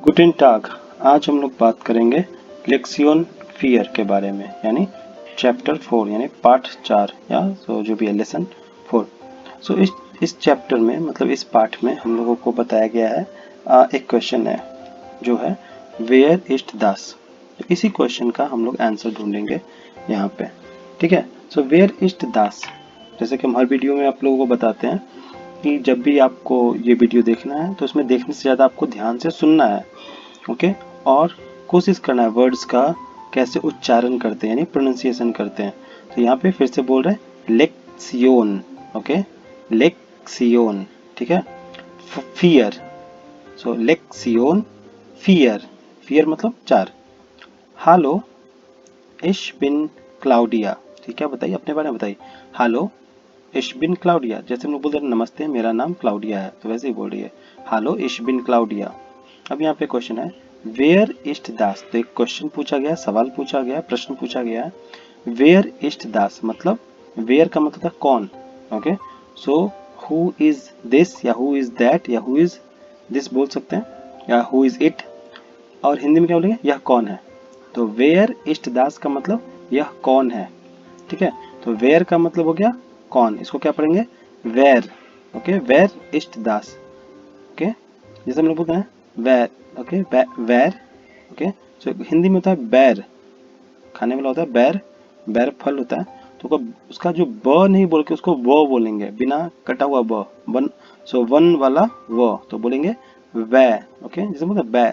गुटेन टाग। आज हम लोग बात करेंगे लेक्सियन फियर के बारे में, यानी चैप्टर 4 यानी पाठ 4 या जो भी है लेसन 4। सो इस चैप्टर में मतलब इस पाठ में हम लोगों को बताया गया है एक क्वेश्चन है जो है वेयर इस्ट दास। इसी क्वेश्चन का हम लोग आंसर ढूंढेंगे यहाँ पे, ठीक है। सो वेयर इस्ट दास, जैसे कि हम हर वीडियो में आप लोगों को बताते हैं कि जब भी आपको ये वीडियो देखना है तो उसमें देखने से ज़्यादा आपको ध्यान से सुनना है, ओके। और कोशिश करना है वर्ड्स का कैसे उच्चारण करते हैं यानी प्रोनाउंसिएशन करते हैं। तो यहाँ पे फिर से बोल रहे हैं लेक्सियोन, ओके, लेक्सियोन, ठीक है। फियर, सो लेक्सियोन फियर, फियर मतलब 4। हालो इश बिन क्लाउडिया, ठीक है, बताइए अपने बारे में बताइए। हालो इश बिन क्लाउडिया, जैसे हम लोग बोलते हैं नमस्ते मेरा नाम क्लाउडिया है, तो वैसे ही बोल रही है हालो इश बिन क्लाउडिया। अब यहाँ पे क्वेश्चन है वेयर इस्ट दास, तो एक क्वेश्चन पूछा गया, सवाल पूछा गया, प्रश्न पूछा गया है। वेयर इस्ट दास मतलब वेयर का मतलब था कौन, okay. So who is this या हु इज दैट या हु इज दिस बोल सकते हैं, या हु इज इट, और हिंदी में क्या बोलेंगे यह कौन है। तो वेयर इस्ट दास का मतलब यह कौन है, ठीक है। तो वेयर का मतलब हो गया कौन, इसको क्या पढ़ेंगे वेर, ओके, वेर इस्ट दास, ओके। जैसे हम लोग बोलते हैं वेर, ओके, वेर, ओके। सो हिंदी में होता है बैर, खाने वाला होता है बैर, बैर फल होता है। तो उसका जो ब नहीं बोल के उसको व बोलेंगे, बिना कटा हुआ ब, वन, सो वन वाला व, तो बोलेंगे वे, ओके। जैसे बोलते हैं बै,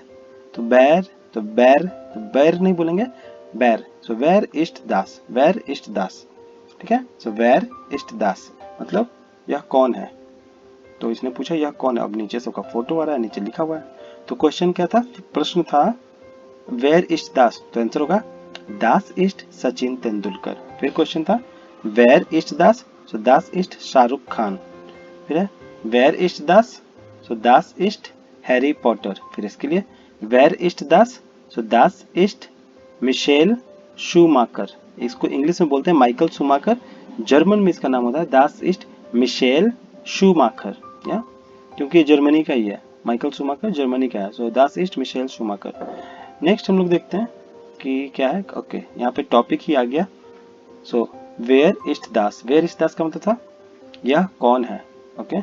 तो बैर, तो बैर, तो बैर नहीं बोलेंगे बैर। सो वेर इस्ट दास, वेर इस्ट दास, ठीक है। सो वेर इस्ट दास मतलब यह कौन है। तो इसने पूछा यह कौन है, अब नीचे सबका फोटो आ रहा है, नीचे लिखा हुआ है। तो क्वेश्चन क्या था, प्रश्न था वेयर इस्ट दास, तो आंसर होगा दास इस्ट सचिन तेंदुलकर। फिर क्वेश्चन था वेयर इस्ट दास, सो दास इस्ट शाहरुख खान। फिर है वेयर इस्ट दास, सो दास इस्ट हैरी पॉटर। फिर इसके लिए वेयर इस्ट दास, सो दास इस्ट मिशेल शूमाकर। इसको इंग्लिश में बोलते हैं माइकल शूमाकर, जर्मन में इसका नाम होता है दास इस्ट मिशेल शूमाकर, या क्योंकि ये जर्मनी का ही है, माइकल शूमाकर जर्मनी का है। सो दास इस्ट मिशेल शूमाकर। नेक्स्ट हम लोग देखते हैं कि क्या है, ओके, यहाँ पे टॉपिक ही आ गया। सो वेयर इस्ट दास, वेयर इस्ट दास का मतलब था यह कौन है, ओके।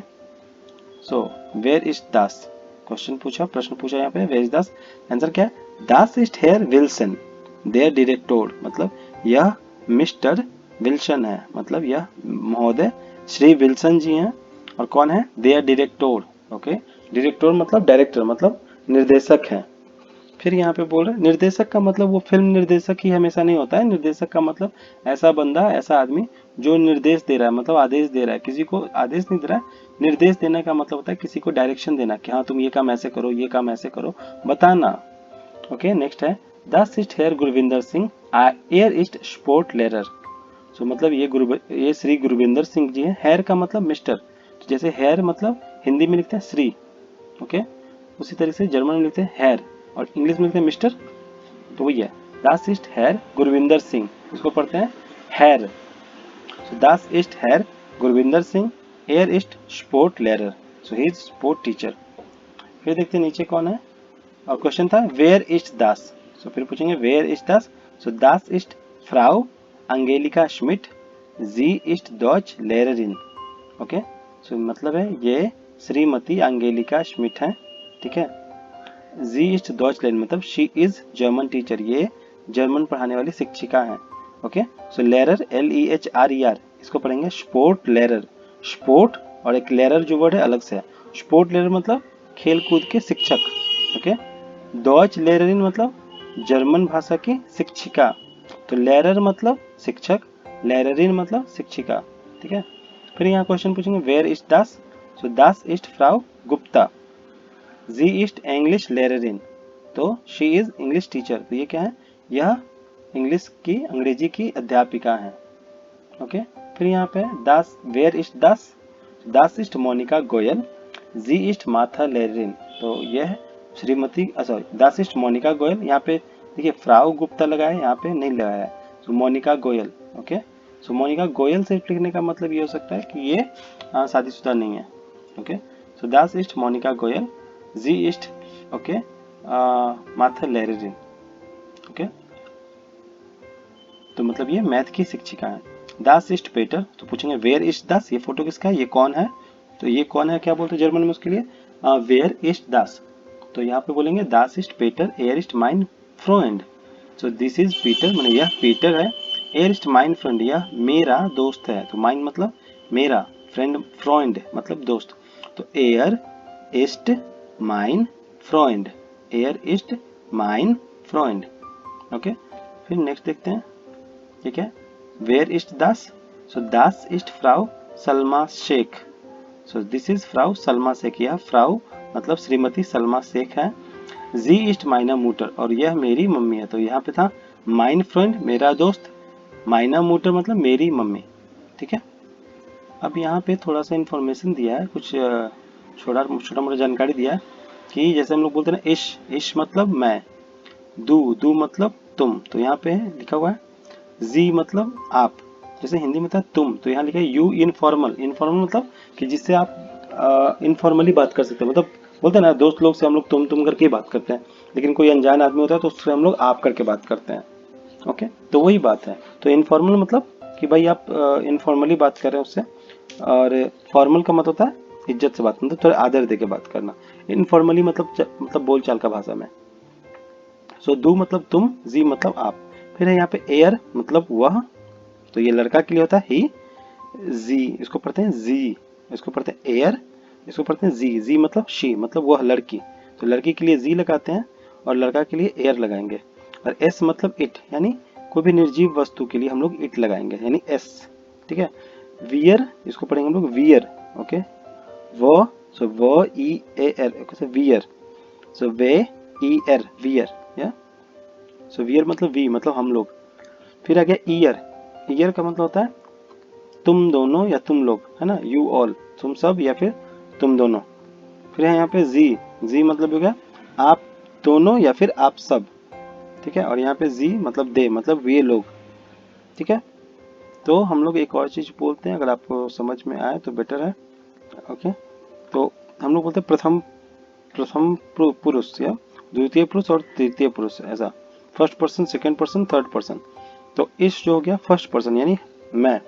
सो वेयर इस्ट दास, क्वेश्चन पूछा, प्रश्न पूछा यहाँ पे वेयर इज दास, आंसर क्या है दास इस्ट हेयर विल्सन देयर डायरेक्टर, मतलब यह मिस्टर विल्सन है, मतलब यह महोदय श्री विल्सन जी हैं, और कौन है देयर डायरेक्टर, ओके। डायरेक्टर मतलब डायरेक्टर मतलब निर्देशक है। फिर यहाँ पे बोल रहे हैं निर्देशक का मतलब वो फिल्म निर्देशक ही हमेशा नहीं होता है। निर्देशक का मतलब ऐसा बंदा, ऐसा आदमी जो निर्देश दे रहा है, मतलब आदेश दे रहा है, किसी को आदेश नहीं दे रहा है। निर्देश देने का मतलब होता है किसी को डायरेक्शन देना कि हाँ तुम ये काम ऐसे करो, ये काम ऐसे करो, बताना, ओके। नेक्स्ट है दस इस्ट हेयर गुरविंदर सिंह एयर इस्ट स्पोर्ट लेरर। सो मतलब ये श्री गुरविंदर सिंह जी हैं। हेयर का मतलब मिस्टर, तो जैसे हेयर मतलब हिंदी में लिखते हैं श्री, ओके, उसी तरह से जर्मन में लिखते हैं हेयर, और इंग्लिश में लिखते हैं मिस्टर, तो वही है दास ईस्ट हेयर गुरविंदर सिंह, इसको पढ़ते हैं हेयर। सो दास ईस्ट हेयर गुरविंदर सिंह एयर ईस्ट स्पोर्ट लेरर, so he is sport teacher. फिर देखते हैं नीचे कौन है, और क्वेश्चन था वेयर ईस्ट दास, सो फिर पूछेंगे वेयर ईस्ट दास, सो दास ईस्ट फ्राउ अंगेलिका श्मिट जी ईस्ट डॉच लेररिन, ओके। सो मतलब है ये श्रीमती अंगेलिका श्मिट है, ठीक है। जी इस्ट डॉचलैंड मतलब शी इज जर्मन टीचर, ये जर्मन पढ़ाने वाली शिक्षिका हैं, ओके। सो लेरर LEHRER, इसको पढ़ेंगे स्पोर्ट लेरर, स्पोर्ट और एक लेरर जो वर्ड है अलग से है। स्पोर्ट लेरर मतलब खेल कूद के शिक्षक, ओके। डॉच लेररिन मतलब जर्मन भाषा की शिक्षिका, तो लेरर मतलब शिक्षक, लेररिन मतलब शिक्षिका, ठीक है। फिर यहाँ क्वेश्चन पूछेंगे वेयर इज दास, सो दास इस्ट फ्राउ गुप्ता जी इस्ट इंग्लिश लेररिन, तो शी इज इंग्लिश टीचर, तो ये क्या है यह इंग्लिश की अंग्रेजी की अध्यापिका है, ओके। फिर यहाँ पे दास वेयर इस्ट दास, दास इस्ट मोनिका गोयल जी इस्ट माथा लेररिन, तो यह श्रीमती सॉरी दास इस्ट मोनिका गोयल। यहाँ पे देखिए फ्राउ गुप्ता लगा है, यहाँ पे नहीं लगाया है, सो मोनिका गोयल, ओके। सो मोनिका गोयल से लिखने का मतलब ये हो सकता है कि ये शादीशुदा नहीं है, ओके। सो दास इस्ट मोनिका गोयल जी ईस्ट, ओके, माथा लेरिन। ओके, तो मतलब ये मैथ की शिक्षिका है। दास इस्ट पेटर, तो पूछेंगे वेयर इस्ट दास, ये फोटो किसका है, ये कौन है, तो ये कौन है, क्या बोलते हैं जर्मन में उसके लिए, वेयर इस्ट दास। तो यहाँ पे बोलेंगे दास इस्ट पेटर एयर इस्ट माइन फ्रेंड। सो दिस इज पीटर, मैंने यह पीटर है, एयर इस्ट माइन फ्रेंड, यह मेरा दोस्त है, तो माइन मतलब मेरा, फ्रेंड फ्रेंड मतलब दोस्त, तो एयर इस्ट माइन फ्रेंड, एयर इस्ट माइन फ्रेंड। ओके, फिर नेक्स्ट देखते हैं, ठीक है, वेयर इस्ट दास, सो दास इस्ट फ्राउ सलमा शेख, सो दिस इज फ्राउ सलमा शेख, यह फ्राउ मतलब श्रीमती सलमा शेख है। जी इस्ट माइना मूटर, और यह मेरी मम्मी है, तो यहाँ पे था माइन फ्रेंड मेरा दोस्त, माइना मूटर मतलब मेरी मम्मी। ठीक है, अब यहाँ पे थोड़ा सा इन्फॉर्मेशन दिया है, कुछ छोटा छोटा मोटा जानकारी दिया है कि जैसे हम लोग बोलते हैं ना इश मतलब मैं, दू मतलब तुम, तो यहाँ पे लिखा हुआ है जी मतलब आप, जैसे हिंदी में था तुम, तो यहाँ लिखा है यू इनफॉर्मल, इनफॉर्मल मतलब कि जिससे आप इनफॉर्मली बात कर सकते हैं, मतलब बोलते हैं ना दोस्त लोग से हम लोग तुम करके ही बात करते हैं, लेकिन कोई अनजान आदमी होता है तो उससे हम लोग आप करके बात करते हैं। ओके, तो वही बात है, तो इनफॉर्मल मतलब कि भाई आप इनफॉर्मली बात कर रहे हैं उससे, और फॉर्मल का मतलब होता है इज्जत से बात, मतलब थोड़ा आदर दे के बात करना, इनफॉर्मली मतलब बोलचाल का भाषा में। सो दू मतलब तुम, जी मतलब आप, फिर है यहाँ पे एयर मतलब वह, तो ये लड़का के लिए होता है ही, जी इसको पढ़ते हैं जी, इसको पढ़ते हैं एयर, इसको पढ़ते हैं जी, जी मतलब शी मतलब वह लड़की, तो लड़की के लिए जी लगाते हैं और लड़का के लिए एयर लगाएंगे, और एस मतलब इट, यानी कोई भी निर्जीव वस्तु के लिए हम लोग इट लगाएंगे यानी एस। ठीक है, वियर इसको पढ़ेंगे हम लोग वियर। ओके, वो, सो वो ई ए एर, वियर, सो वे ई एर वियर, या सो वियर मतलब वी मतलब हम लोग। फिर आ गया ईयर, ईयर का मतलब होता है तुम दोनों या तुम लोग, है ना, यू ऑल तुम सब या फिर तुम दोनों। फिर है यहाँ पे जी, जी मतलब हो गया आप दोनों या फिर आप सब। ठीक है, और यहाँ पे जी मतलब दे मतलब वे लोग। ठीक है, तो हम लोग एक और चीज बोलते हैं, अगर आपको समझ में आए तो बेटर है। ओके, तो हम लोग बोलते हैं प्रथम प्रथम पुरुष या द्वितीय पुरुष और तृतीय पुरुष, ऐसा first person, second person, third person. तो इस जो हो गया फर्स्ट पर्सन यानी मैं,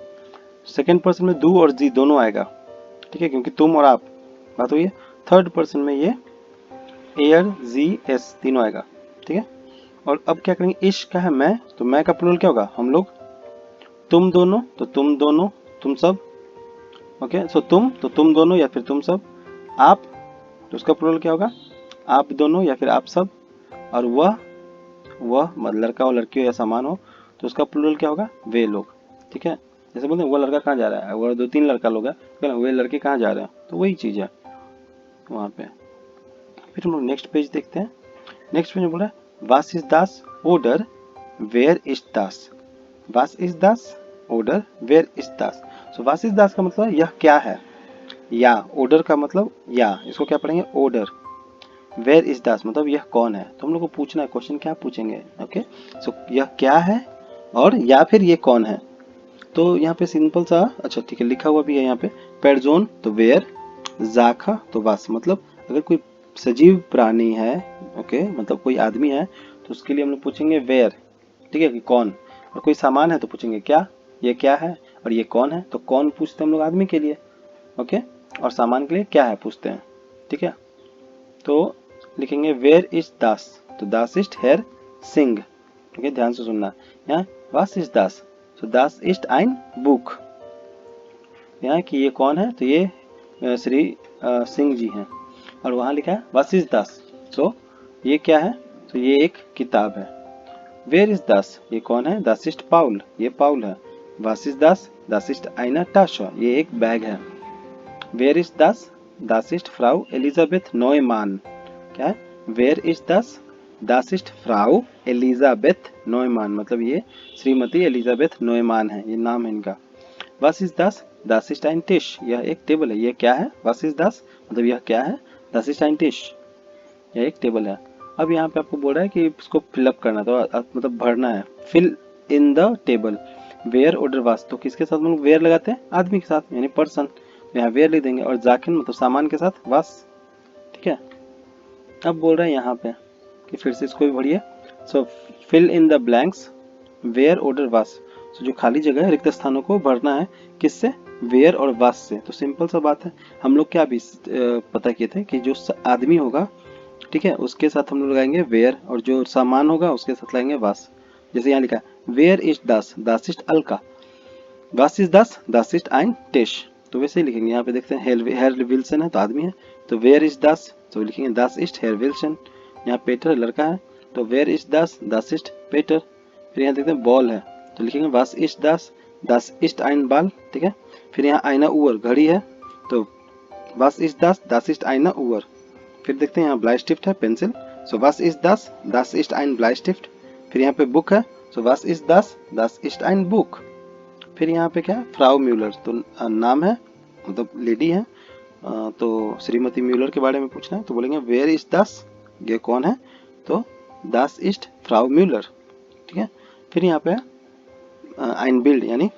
सेकंड पर्सन में दू और जी दोनों आएगा, ठीक है, क्योंकि तुम और आप बात हुई है। थर्ड पर्सन में ये एयर जी एस तीनों आएगा। ठीक है, और अब क्या करेंगे, इश का है मैं, तो मैं का प्लूरल क्या होगा हम लोग, तुम दोनों तो तुम दोनों, तुम सब। ओके, सो तुम तो तुम दोनों या फिर तुम सब, आप तो उसका प्लूरल क्या होगा आप दोनों या फिर आप सब, और वह लड़का हो लड़की हो या सामान हो तो उसका प्लूरल क्या होगा वे लोग। ठीक है, जैसे बोलते हैं वो लड़का कहाँ जा रहा है, वो दो तीन लड़का लोग है, वे लड़के कहाँ जा रहे हैं, तो वही चीज है वहाँ पे। फिर हम लोग नेक्स्ट पेज देखते हैं। नेक्स्ट पेज में बोला वास इज दास ओडर वेयर इज दास, वास इज दास ओडर वेयर इज दास। सो वास इज दास का मतलब है यह क्या है, या ओडर का मतलब या, इसको क्या पढ़ेंगे ओडर। वेयर इज दास मतलब यह कौन है, तो हम लोग को पूछना है क्वेश्चन क्या पूछेंगे। ओके, सो यह क्या है और या फिर ये कौन है, तो यहाँ पे सिंपल सा, अच्छा ठीक है लिखा हुआ भी है यहाँ पे, पेरजोन तो वेयर, जाखा तो वास, मतलब अगर कोई सजीव प्राणी है, ओके मतलब कोई आदमी है तो उसके लिए हम लोग पूछेंगे वेयर, ठीक है कि कौन, और कोई सामान है तो पूछेंगे क्या, ये क्या है, और ये कौन है, तो कौन पूछते हैं हम लोग आदमी के लिए, ओके, और सामान के लिए क्या है पूछते हैं। ठीक है, तो लिखेंगे वेयर इज दास, तो दास इज हेयर सिंग। ठीक है, ध्यान से सुनना, यहाँ वास इज दास, तो दास इज आइन बुक, यहाँ कि ये कौन है, तो ये श्री सिंह जी हैं, और वहाँ लिखा है वास इज दास, सो ये क्या है, तो ये एक किताब है। वेयर इज दास, ये कौन है, दास इज पाउल, ये पाउल है। वास इज दास, दास इज आइना टाशा, ये एक बैग है। वेयर इज दास, दास इज फ्राउ एलिजाबेथ नोयमान, क्या है, वेयर इज दास, दास इज फ्राउ एलिजाबेथ नोयमान, मतलब ये श्रीमती एलिजाबेथ नोयमान है, ये नाम है इनका। वास इज दास, दास इज ein Tisch, यह एक टेबल है, ये क्या है, वास इज दास मतलब यह क्या है, दास इज ein Tisch, यह एक टेबल है। अब यहाँ पे आपको बोल रहा है कि इसको फिलअप करना, तो मतलब भरना है, फिल इन द टेबल। वेयर ऑर्डर वास, तो किसके साथ हम लोग वेयर लगाते हैं, आदमी के साथ यानी पर्सन, तो यहाँ वेयर लिख देंगे, और जाकिन मतलब सामान के साथ वास। ठीक है, अब बोल रहे हैं यहाँ पे कि फिर से इसको भी भरिए। So fill in the blanks वेयर ऑर्डर वास। सो जो खाली जगह है, रिक्त स्थानों को भरना है किससे? वेयर और वास से। तो सिंपल सा बात है, हम लोग क्या अभी पता किए थे कि जो आदमी होगा, ठीक है, उसके साथ हम लोग लगाएंगे वेयर, और जो सामान होगा उसके साथ लगाएंगे वास। जैसे यहाँ लिखा है वेयर इज दास, दास इज अलका, वास इज दास, दास इज आइन टेश। तो वैसे ही लिखेंगे। यहाँ पे देखते हैं हेयर विल्सन है तो आदमी है, तो वेयर इज दास, तो लिखेंगे दास इज हेयर विल्सन। यहाँ पेटर लड़का है, तो वेयर इज दास, दास इज पेटर। फिर यहाँ देखते हैं बॉल है, तो लिखेंगे वास इज दास, दास इज आइन बाल, ठीक है। फिर यहाँ आईना उवर, घड़ी है, तो वास इज दास इज आईना उवर। फिर देखते हैं यहाँ ब्लाइस्टिफ्ट है, पेंसिल, सो वास इज दास इज आइन ब्लाइस्टिफ्ट। फिर यहाँ पे बुक है, सो वास इज दास इज आइन बुक। फिर यहाँ पे क्या है? फ्राउ म्यूलर, तो नाम है, मतलब लेडी है, तो श्रीमती म्यूलर के बारे में पूछना है, तो बोलेंगे वेयर इज दास, ये कौन है? तो दास इज फ्राउ म्यूलर, ठीक है। फिर यहाँ पे आइन बिल्ड, यानी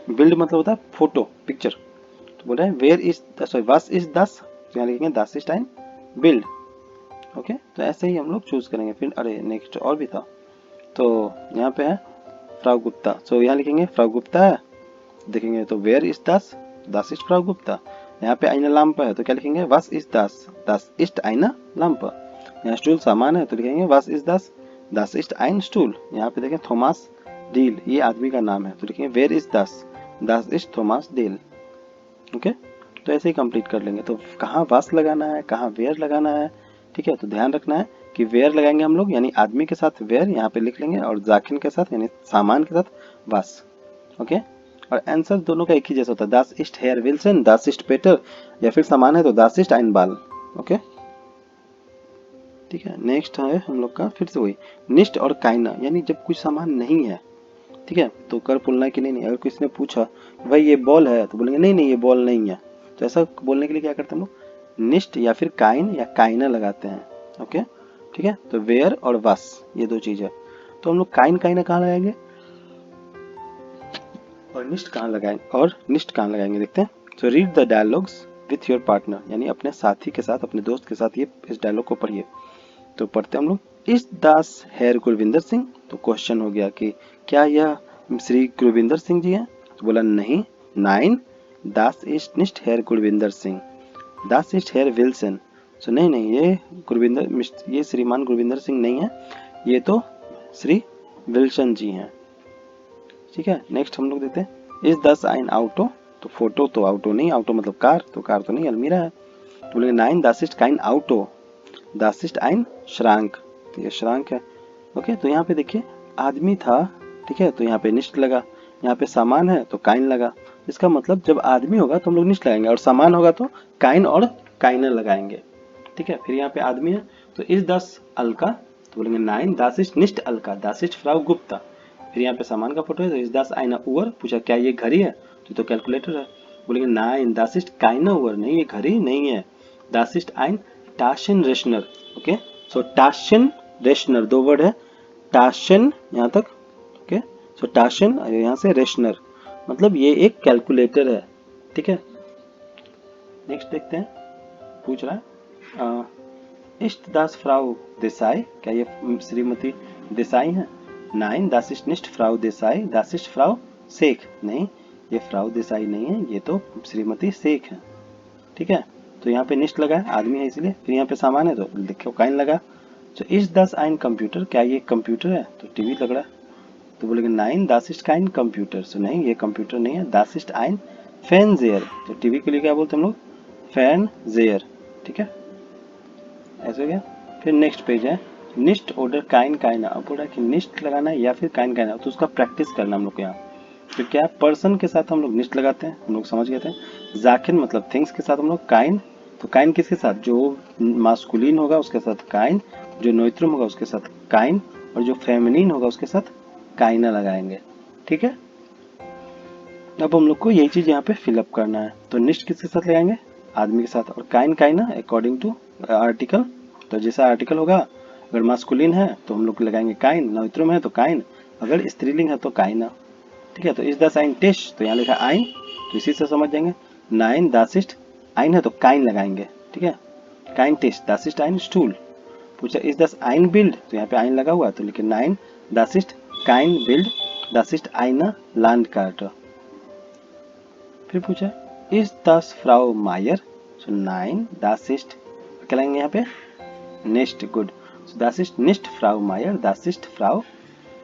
बिल्ड मतलब होता है फोटो, पिक्चर। तो बोल रहे हैं वेयर इज सॉरी वास इज दास, तो यहाँ लिखेंगे दास इज आइन बिल्ड। ओके, तो ऐसे ही हम लोग चूज करेंगे। फिर अरे नेक्स्ट और भी था, तो यहाँ पे है फ्राउ गुप्ता, सो यहाँ लिखेंगे फ्राउ गुप्ता है, देखेंगे तो वेयर इज दास, दास इज फ्राउ गुप्ता। यहाँ पे आईना लैंप है, तो क्या लिखेंगे वास इज दास, दास इज आईना लैंप। यहाँ स्टूल सामान है, तो लिखेंगे वास इज दास, दास इज आइन स्टूल। यहाँ पे देखें थॉमस डील, ये आदमी का नाम है, तो लिखेंगे वेयर इज दास, दास इज थॉमस डील। ओके, तो ऐसे ही कंप्लीट कर लेंगे। तो कहाँ वास लगाना है, कहाँ वेयर लगाना है, ठीक है। तो ध्यान रखना है कि वेयर लगाएंगे हम लोग, यानी आदमी के साथ वेयर यहाँ पे लिख लेंगे, और जाकिन के साथ यानी सामान के साथ वास। ओके, और आंसर दोनों का एक ही जैसा होता है, दास इस्ट हेयर विल्सन, दास इस्ट पेटर, या फिर सामान है तो दास इस्ट आइन बाल। ओके, ठीक है। नेक्स्ट है हम लोग का फिर से वही निष्ठ और काइना, यानी जब कुछ सामान नहीं है, ठीक है, तो कर पुलना के लिए नहीं। अगर किसी ने पूछा भाई ये बॉल है, तो बोलेंगे नहीं नहीं ये बॉल नहीं है। तो ऐसा बोलने के लिए क्या करते हैं हम लोग? निष्ठ या फिर काइन या काइना लगाते हैं। ओके, ठीक है। तो वेयर और वास, ये दो चीज है। तो हम लोग काइन काइना कहाँ लगाएंगे और निष्ठ कहाँ लगाएंगे, देखते हैं। तो read the dialogues with your partner, यानी अपने साथी के साथ, अपने दोस्त के साथ ये इस डायलॉग को पढ़िए। तो पढ़ते हम लोग, इस दास हेयर गुरविंदर सिंह। तो क्वेश्चन हो गया कि क्या यह श्री गुरविंदर सिंह जी हैं? तो बोला नहीं। 9 दास इज निष्ठ हेयर गुरविंदर सिंह, दास इज हेयर विल्सन। सो नहीं नहीं, ये श्रीमान गुरविंदर सिंह नहीं है, ये तो श्री विल्सन जी हैं, ठीक है। नेक्स्ट हम लोग देखते हैं, इज दास आइन ऑटो। तो फोटो तो ऑटो नहीं, ऑटो मतलब कार, तो कार तो नहीं, अलमीरा है। तो बोलेंगे 9 दास इज काइन ऑटो, दास इज आइन श्रांक, तो ये श्रांक है। ओके, तो यहाँ पे देखिए आदमी था, ठीक है, तो यहाँ पे निष्ठ लगा। यहाँ पे सामान है तो काइन लगा। इसका मतलब जब आदमी होगा तो हम लोग निष्ठ लगाएंगे, और सामान होगा तो काइन और काइनर लगाएंगे, ठीक है। फिर यहाँ पे आदमी है तो इज दास अलका, तो बोलेंगे 9 दास इज निष्ठ अलका, दास इज फ्राउ गुप्ता। फिर यहाँ पे सामान का फोटो है, तो इज दास आइना उवर, पूछा क्या ये घड़ी है, तो कैलकुलेटर है। बोलेंगे 9 दास इज काइना उवर, नहीं ये घड़ी नहीं है, दास इज आइन टाशन रेशनर। ओके, सो टाशन रेशनर, दो वर्ड है, टाशन यहाँ तक। ओके, सो टाशन यहाँ से रेशनर, मतलब ये एक कैलकुलेटर है, ठीक है। नेक्स्ट देखते हैं, पूछ रहा है इष्ट दास फ्राउ देसाई, क्या ये श्रीमती देसाई है? 9 दास इस्ट निष्ठ फ्राउ देसाई, दास इस्ट फ्राउ शेख, नहीं ये फ्राउ देसाई नहीं है, ये तो श्रीमती शेख है, ठीक है। तो यहाँ पे निष्ठ लगा है, आदमी है इसलिए। फिर यहाँ पे सामान है तो देखो काइन लगा। तो इस दास आइन कंप्यूटर, क्या ये कंप्यूटर है? तो टीवी लग रहा है, तो बोलेंगे 9 दास इस्ट काइन कंप्यूटर। सो नहीं ये कंप्यूटर नहीं है, दास इस्ट आइन फैन जेयर। तो टीवी के लिए क्या बोलते हैं हम लोग? फैन जेयर, ठीक है। ऐसे हो गया। फिर नेक्स्ट पेज है, निष्ठ ऑर्डर काइन काइना। अब बोल रहा है कि निष्ठ लगाना है या फिर काइन काइना, तो उसका प्रैक्टिस करना हम लोग को यहाँ। तो क्या पर्सन के साथ हम लोग निष्ठ लगाते हैं, हम लोग समझ गए थे। जाकिन मतलब थिंग्स के साथ हम लोग काइन, तो काइन किसके साथ? जो मास्कुलिन होगा उसके साथ काइन, जो नोइत्रम होगा उसके साथ काइन, और जो फेमिनिन होगा उसके साथ काइना लगाएंगे, ठीक है। अब हम लोग को यही चीज यहाँ पे फिलअप करना है। तो निष्ठ किसके साथ लगाएंगे? आदमी के साथ, और काइन काइना अकॉर्डिंग टू आर्टिकल। तो जैसा आर्टिकल होगा, अगर मास्कुलिन है तो हम लोग लगाएंगे काइन, नोइत्रम है तो काइन, अगर स्त्रीलिंग है तो काइना, ठीक है। तो इस द साइन टिश, तो यहाँ लिखा आइन, तो इसी से समझ जाएंगे। 9 दासिस्ट आइन है तो काइन लगाएंगे, ठीक है। काइन टिश, दासिस्ट आइन स्टूल। पूछा इज दस आइन बिल्ड, तो यहाँ पे आइन लगा हुआ है तो लिखे नाइन दस इस्ट काइन बिल्ड दस इस्ट आइना लैंड कार्टर। फिर पूछा इज दस फ्राउ मायर, सो नाइन दस इस्ट क्या लगेंगे यहाँ पे नेस्ट, गुड, सो दस इस्ट निस्ट फ्राउ मायर दस इस्ट फ्राउ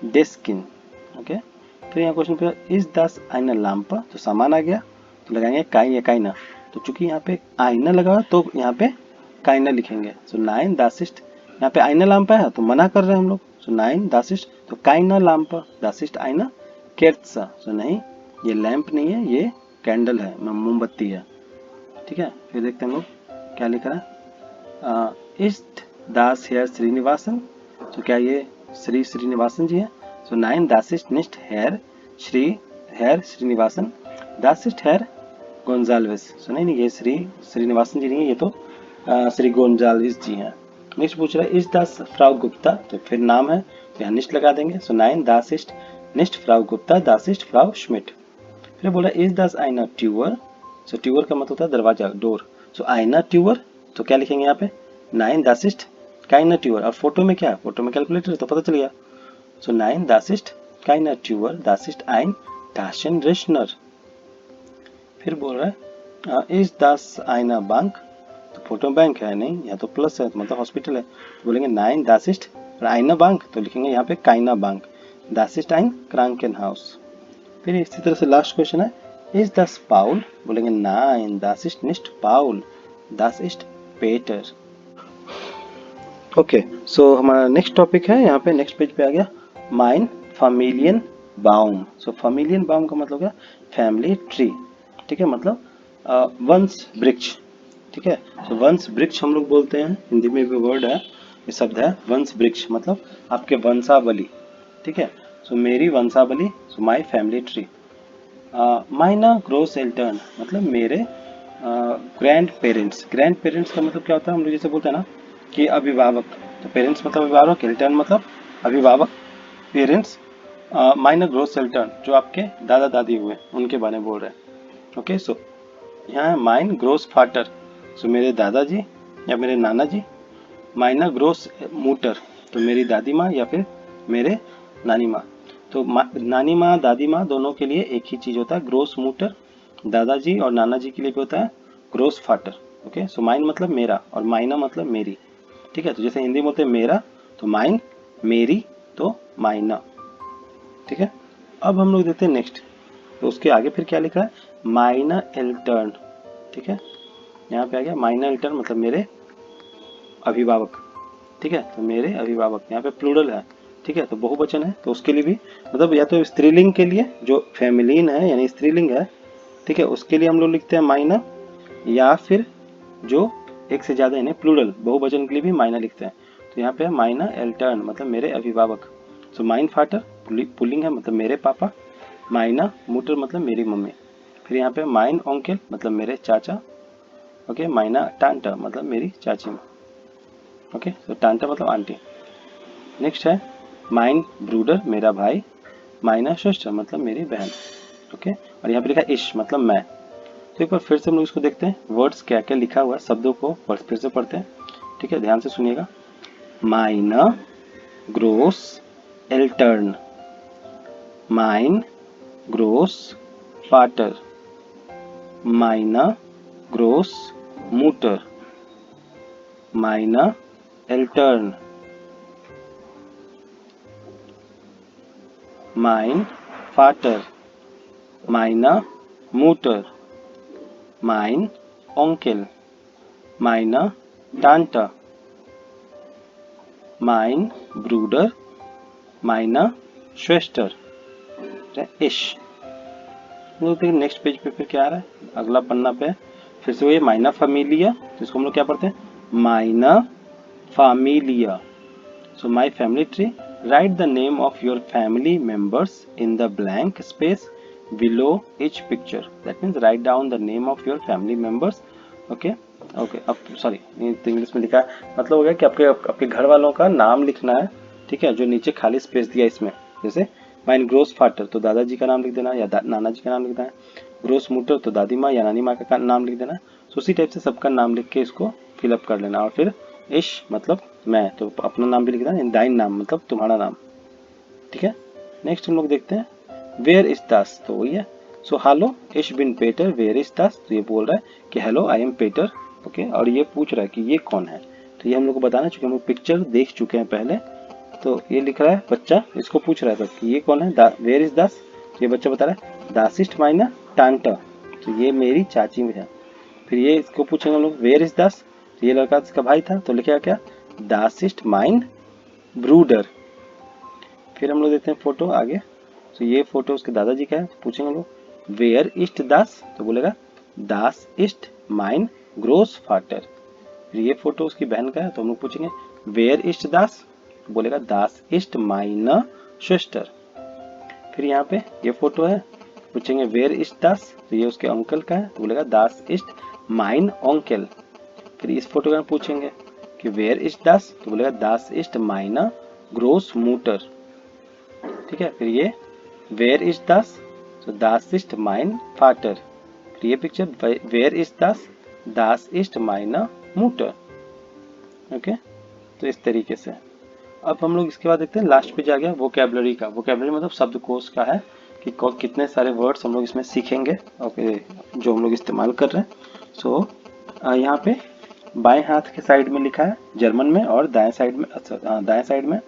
डेस्किन। ओके, फिर यहाँ क्वेश्चन पूछा इज दस आइना लैम्प, तो सामान आ गया तो लगाएंगे काइन या काइना, तो चूंकि यहाँ पे आईना लगा तो यहाँ पे काइना लिखेंगे। सो नाइन दासिस्ट, यहाँ पे आईना लैंप है तो मना कर रहे हैं हम लोग, सो नाइन दासिस्ट तो काइना लैंप दासिस्ट आईना केर्त्सा, सो नहीं ये लैंप नहीं है ये कैंडल है, मोमबत्ती है। ठीक है, फिर देखते हैं हम लोग क्या लिख रहा है। इज दास हेयर श्रीनिवासन, तो क्या ये श्री श्रीनिवासन जी है, सो नाइन दासिस्ट निस्ट हेयर श्रीनिवासन दासिस्ट हेयर गोंजाल्विस, सो नहीं ये श्रीनिवासन जी नहीं है, ये तो श्री गोंजाल्विस जी हैं। नेक्स्ट पूछ रहा है इज दास फ्राउ गुप्ता, तो फिर नाम है तो यहाँ निस्ट लगा देंगे, सो नाइन दासिस्ट निस्ट फ्राउ गुप्ता दासिस्ट फ्राउ श्मिट। फिर बोला इज दास आइना ट्यूअर, सो ट्यूअर का मतलब होता है दरवाजा डोर, सो आइना ट्यूअर तो क्या लिखेंगे यहाँ पे नाइन दासिस्ट काइना ट्यूअर, और फोटो में क्या है फोटो में कैलकुलेटर तो पता चल गया, सो नाइन दासिस्ट काइना ट्यूअर दासिस्ट आइन टाशन रेशनर। फिर बोल रहा है इज दास आइना बैंक, तो फोटो बैंक है नहीं, यहाँ तो प्लस है तो मतलब हॉस्पिटल है, तो बोलेंगे नाइन दासिस्ट और आइना बैंक तो लिखेंगे यहाँ पे काइना बैंक दासिस्ट आइन क्रांकेन हाउस। फिर इसी तरह से लास्ट क्वेश्चन है इज दास पाउल, बोलेंगे नाइन दासिस्ट निस्ट पाउल दासिस्ट पेटर। ओके, सो हमारा नेक्स्ट टॉपिक है यहाँ पे नेक्स्ट पेज पे आ गया माइन फैमिलियन बाउम। सो फैमिलियन बाउम का मतलब क्या फैमिली ट्री, ठीक है, मतलब वंश वृक्ष। ठीक है, तो वंश वृक्ष हम लोग बोलते हैं, हिंदी में भी वर्ड है ये शब्द है वंश वृक्ष, मतलब आपके वंशावली। ठीक है, सो मेरी वंशावली, सो माय फैमिली ट्री। माइना ग्रोस एल्टर्न मतलब मेरे ग्रैंड पेरेंट्स का मतलब क्या होता है, हम लोग जैसे बोलते हैं ना कि अभिभावक, तो पेरेंट्स मतलब अभिभावक, एल्टर्न मतलब अभिभावक, पेरेंट्स। माइना ग्रोस एल्टर्न जो आपके दादा दादी हुए उनके बारे में बोल रहे हैं। ओके, सो यहाँ है माइन ग्रोस फाटर, सो मेरे दादाजी या मेरे नाना जी। माइना ग्रोस मूटर तो मेरी दादी माँ या फिर मेरे नानी माँ। तो नानी माँ दादी माँ दोनों के लिए एक ही चीज होता है ग्रोस मूटर, दादाजी और नाना जी के लिए भी होता है ग्रोस फाटर। ओके, सो माइन मतलब मेरा और माइना मतलब मेरी। ठीक है, तो जैसे हिंदी में बोलते हैं मेरा तो माइन, मेरी तो माइना। ठीक है, अब हम लोग देखते हैं नेक्स्ट, तो उसके आगे फिर क्या लिखा है माइना एल्टर्न। ठीक है, यहाँ पे आ गया माइना एल्टर्न मतलब मेरे अभिभावक। ठीक है, तो मेरे अभिभावक यहाँ पे प्लूरल है। ठीक है, तो बहुवचन है तो उसके लिए भी मतलब या तो स्त्रीलिंग के लिए जो फेमिलिन है यानी स्त्रीलिंग है, ठीक है, उसके लिए हम लोग लिखते हैं माइना, या फिर जो एक से ज्यादा यानी प्लूरल बहुवचन के लिए भी माइना लिखते हैं। तो यहाँ पे माइना एल्टर्न मतलब मेरे अभिभावक। सो माइन फाटर पुल्लिंग है मतलब मेरे पापा, माइना मूटर मतलब मेरी मम्मी। फिर यहाँ पे माइन ओंकेल मतलब मेरे चाचा। ओके, माइना टांटा मतलब मेरी चाची माँ। ओके, तो टांटा मतलब आंटी। नेक्स्ट है माइन ब्रूडर मेरा भाई, माइना सिस्टर मतलब मेरी बहन। ओके, और यहाँ पे लिखा इश मतलब मैं। तो एक बार फिर से हम लोग इसको देखते हैं वर्ड्स क्या क्या लिखा हुआ है, शब्दों को फिर से पढ़ते हैं। ठीक है, ध्यान से सुनिएगा। माइना ग्रोस एल्टर्न, माइन ग्रोस फाटर, माइना ग्रोस मूटर, माइना एल्टर्न, माइन फाटर, माइना मूटर, माइन ओंकेल, माइना टांटा, माइन ब्रूडर, माइना श्वेस्टर, इश। नेक्स्ट पेज पे फिर क्या आ रहा है अगला पन्ना पे फिर से वही माइना फैमिलिया, तो इसको हम लोग क्या पढ़ते हैं माइना Familia. So my family tree, right the name of your family members in the blank space below each picture, that means write down the name of your family members. okay okay, अब sorry English में लिखा है मतलब हो गया कि आपके घर वालों का नाम लिखना है। ठीक है, जो नीचे खाली स्पेस दिया इसमें, जैसे माइन ग्रोस फाटर तो दादाजी का नाम लिख देना या नाना जी का नाम लिख देना, ग्रोस मूटर तो दादी माँ या नानी माँ का नाम लिख देना। तो उसी टाइप से सबका नाम लिख के इसको फिलअप कर लेना और फिर इश मतलब मैं, तो अपना नाम भी लिखना है, दाइन नाम मतलब तुम्हारा नाम, ठीक है। नेक्स्ट हम लोग देखते हैं वेयर इज दास, तो वही है। सो हेलो इश बिन पेटर वेयर इज दास, तो ये बोल रहा है कि hello I am Peter, okay, और ये पूछ रहा है कि ये कौन है, तो ये हम लोग को बताना, चूंकि हम लोग पिक्चर देख चुके हैं पहले। तो ये लिख रहा है बच्चा, इसको पूछ रहा था कि ये कौन है, वेयर इज दास, ये बच्चा बता रहा है दासिस्ट माइना टांटा, तो ये मेरी चाची में है। फिर ये इसको पूछेंगे हम लोग वेयर इज दास, तो ये लड़का इसका भाई था, तो लिखेगा क्या, दासिस्ट माइन ब्रूडर। फिर हम लोग देखते हैं फोटो आगे, तो ये फोटो उसके दादाजी का है, तो पूछेंगे हम लोग वेयर इस्ट दास, तो बोलेगा दास इस्ट माइन ग्रोस फाटर। फिर ये फोटो उसकी बहन का है, तो हम लोग पूछेंगे वेयर इस्ट दास, तो बोलेगा दास इस्ट माइन सिस्टर। फिर यहाँ पे ये फोटो है, पूछेंगे वेयर इस्ट दास, तो ये उसके अंकल का है, तो बोलेगा दास इस्ट माइन ओंकेल। फिर इस फोटो का पूछेंगे कि वेयर इज दास, तो बोलेगा दास इस्ट माइना ग्रोस मूटर, ठीक है। फिर ये वेयर इज दास, तो दास इस्ट माइन फाटर। फिर ये पिक्चर वेयर इज दास इस्ट माइना मूटर, ओके। तो इस तरीके से अब हम लोग इसके बाद देखते हैं लास्ट पेज आ गया वोकैबुलरी का। वोकैबुलरी मतलब शब्दकोश का है कि कितने सारे वर्ड्स हम लोग इसमें सीखेंगे, ओके, जो हम लोग इस्तेमाल कर रहे हैं। सो यहाँ पे बाएं हाथ के साइड में लिखा है जर्मन में, और दाएं साइड में, अच्छा दाएं साइड में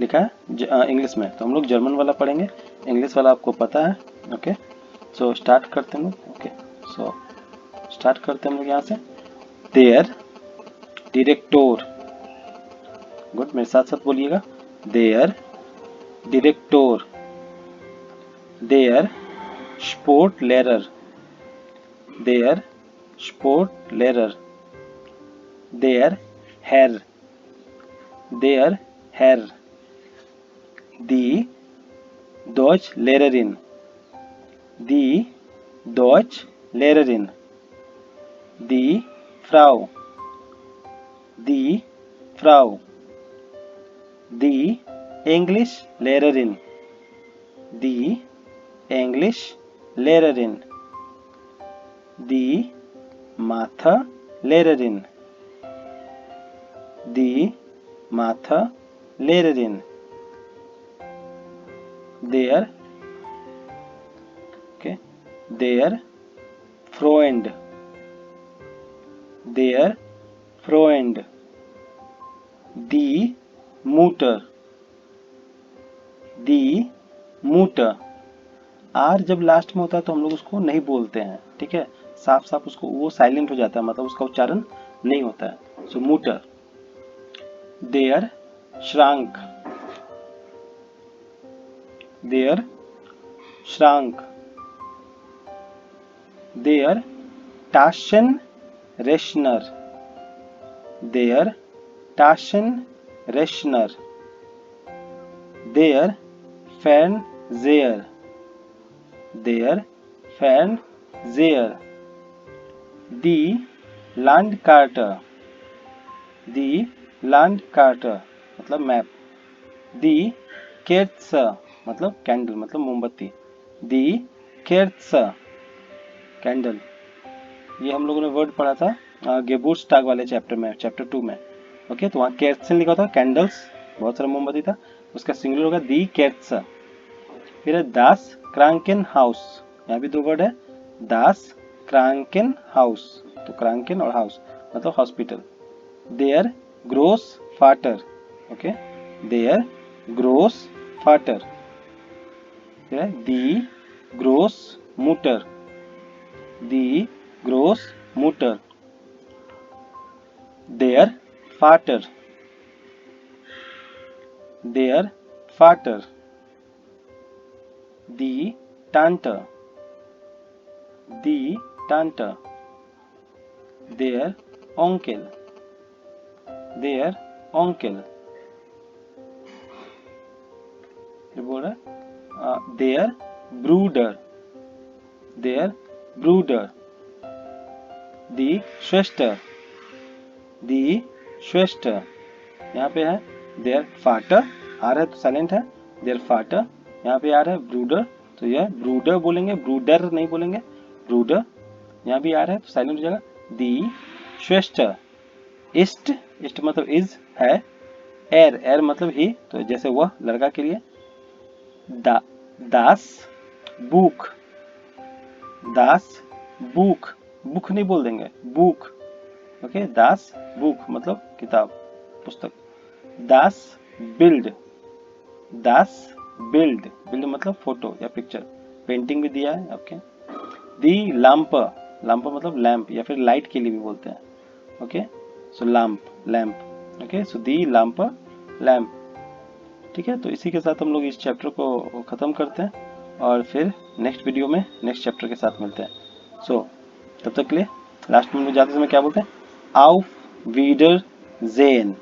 लिखा है इंग्लिश में। तो हम लोग जर्मन वाला पढ़ेंगे, इंग्लिश वाला आपको पता है, ओके। सो स्टार्ट करते हैं लोग, ओके। सो स्टार्ट करते हैं हम लोग यहाँ से, देयर डिरेक्टोर, गुड, मेरे साथ साथ बोलिएगा, देयर डिरेक्टोर, देयर स्पोर्ट लेरर, देयर स्पोर्ट लेरर, देयर हेर, देयर हेर, दी Deutsch Lehrerin, die Deutsch Lehrerin, die Frau, die Frau, die English Lehrerin, die English Lehrerin, die Mathe Lehrerin, die Mathe Lehrerin, their, okay, their Freund, their Freund, die Mutter, die Mutter। R जब last में होता है तो हम लोग उसको नहीं बोलते हैं, ठीक है, साफ साफ उसको, वो साइलेंट हो जाता है, मतलब उसका उच्चारण नहीं होता है। सो मूटर, देयर श्रांक, देयर श्रांक, देयर टाशन रेशनर, देयर टाशन रेशनर, देयर फैन जेयर, देयर फैन जेयर, दी लैंड कार्टर, दी लैंड कार्टर मतलब मैप, दी केट्स मतलब कैंडल मतलब मोमबत्ती, दी केट्स कैंडल। ये हम लोगों ने वर्ड पढ़ा था गेबुर्स्टाग वाले चैप्टर में, चैप्टर 2 में, ओके। तो वहाँ केट्सन लिखा था, कैंडल्स बहुत सारा मोमबत्ती था, उसका सिंगुलर होगा दी केट्स। फिर है दास क्रांकेन हाउस, यहाँ भी दो वर्ड है, दास क्रांकेन हाउस, तो क्रांकेन और हाउस मतलब हॉस्पिटल। देयर ग्रोस फाटर, ओके, देयर ग्रोस फाटर। फिर है दी ग्रोस मुटर, दी ग्रोस मुटर, देयर फाटर, देयर फाटर, दी टांटर, दी टांटर, देयर onkel, देयर onkel। फिर बोल रहा है देयर ब्रूडर, देयर ब्रूडर, दी श्वेस्टर, दी श्वेस्टर। यहाँ पे है देयर फाटर, आ रहा है तो साइलेंट है, देयर फाटर, यहाँ पे आ रहा है ब्रूडर, तो यह ब्रूडर बोलेंगे, ब्रूडर नहीं बोलेंगे, ब्रूडर। यहाँ भी आ रहा है तो साइलेंट हो जाएगा, दी श्वेस्टर इस्ट इस्ट मतलब इज है, एर एर मतलब ही, तो जैसे वह लड़का के लिए दा दास बुक, दास बुक, बुक नहीं बोल देंगे, बुक, ओके। दास बुक मतलब किताब, पुस्तक। दास बिल्ड, दास बिल्ड, बिल्ड मतलब फोटो या पिक्चर, पेंटिंग भी दिया है आपके। दी लैम्प, लैम्प मतलब लैम्प या फिर लाइट के लिए भी बोलते हैं, ओके। सो लैम्प, लैम्प, ओके। सो दी लैम्प, लैम्प, ठीक है। तो इसी के साथ हम लोग इस चैप्टर को खत्म करते हैं और फिर नेक्स्ट वीडियो में नेक्स्ट चैप्टर के साथ मिलते हैं। सो तब तक के लिए लास्ट में हम लोग जाते समय क्या बोलते हैं, आउफ वीडर ज़ेन।